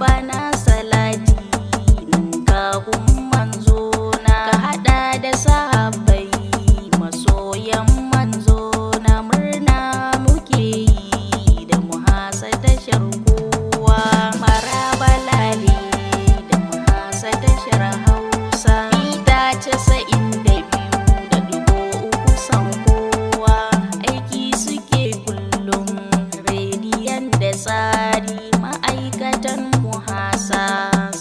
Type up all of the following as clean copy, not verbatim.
bana salati kafin manzo na, ka hada da sahabbai masoyan manzo na. Murna muke yi da muhasadashar kowa, maraba lale da muhasadashar Hausa. Mita 92.3 san kowa, aiki suke kullum rediyon da tsari. Ma'aikatan muhasa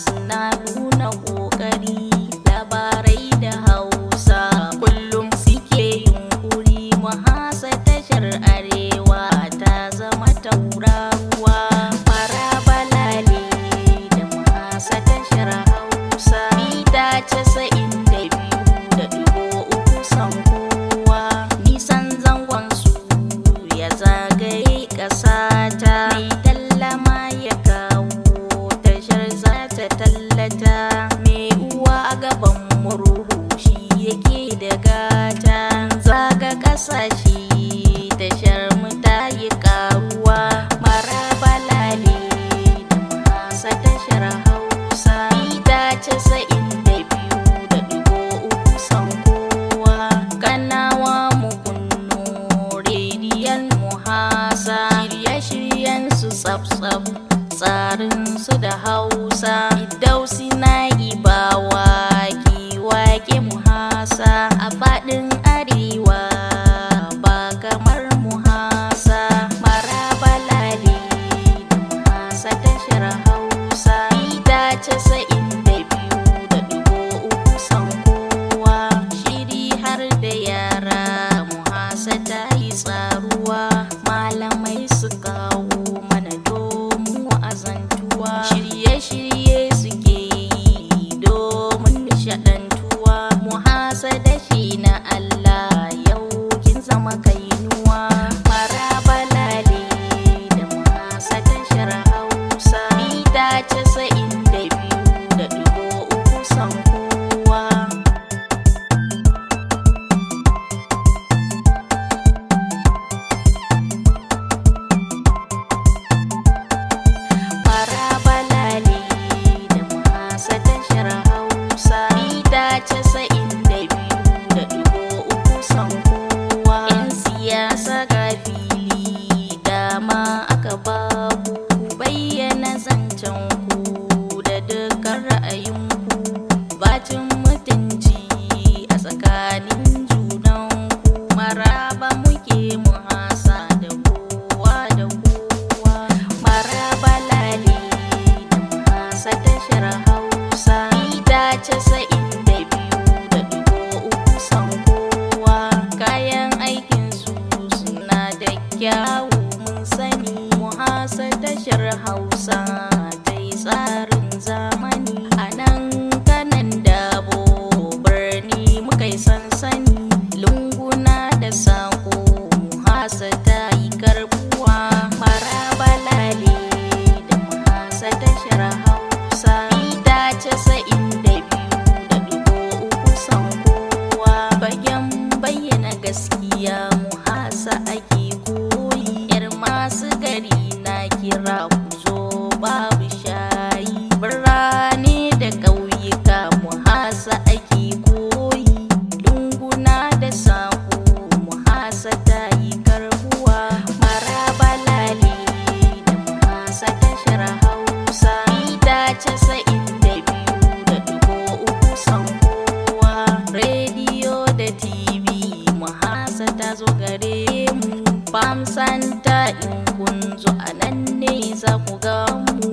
suna nuna ƙoƙari, labarai da Hausa kullum suke yunkuri. Muhasadashar Arewa ta zama tauraruwa, maraba lale da muhasadashar Hausa. Mita 92.3 san kowa, nisan zangon su ya zagaye ƙasata. Mai tallama ya kawo tashar za ta tallata, mai uwa a gaban murhu shi yake da gata. Zaga ƙasashe tashar mu ta yi ƙaruwa, maraba lale da muhasadashar Hausa. Mita 92.3 san kowa, Kanawa mu kunno rediyon muhasa. Shirye-shiryen su tsaf-tsaf, tsarin su da Hausa. Idausi na yi ba wake muhasa, a faɗin Arewa ba kamar muhasa. Maraba lale da muhasadashar Hausa. Mita 92.3 san kowa, shiri har da yara muhasa ta yi tsaruwa. Malamai su kawo mana domin wa'azantuwa, shirye-shirye suke yi domin nishaɗantuwa. Muhasadashi na Allah yau kin zama kainuwa, maraba lale da muhasadashar Hausa. Mita 92.3 san kowa. Maraba lale da muhasadashar Hausa. Mita 92.3 san kowa. 'Yan siyasa ga fili dama aka baku, ku bayyana zancen ku da dukkan ra'ayinku. Bacin mutunci a tsakanin junanku, maraba muke muhasa da kowa da kowa. Maraba lale da muhasadashar Hausa. Mita 92.3 san kowa, kayan aikin su suna da kyawu mun sani. Muhasadashar Hausa ta yi tsarin zamani, a nan Kanan Dabo birni muka yi sansani. Lunguna da sako muhasa ta yi karbuwa, maraba lale da muhasadashar Hausa. Mita 92.3 san kowa, fagen bayyana gaskiya muhasa ake koyi. 'Yar masu gari na kira ku zo babu shayi, birane da ƙauyuka muhasa ake koyi. Lunguna da sako muhasa ta yi karbuwa, maraba lale da muhasadashar Hausa. Mita 92.3 san kowa, rediyo da TV muhasa ta zo gare mu. Farm Santa in kun zo a nan ne za ku ga mu,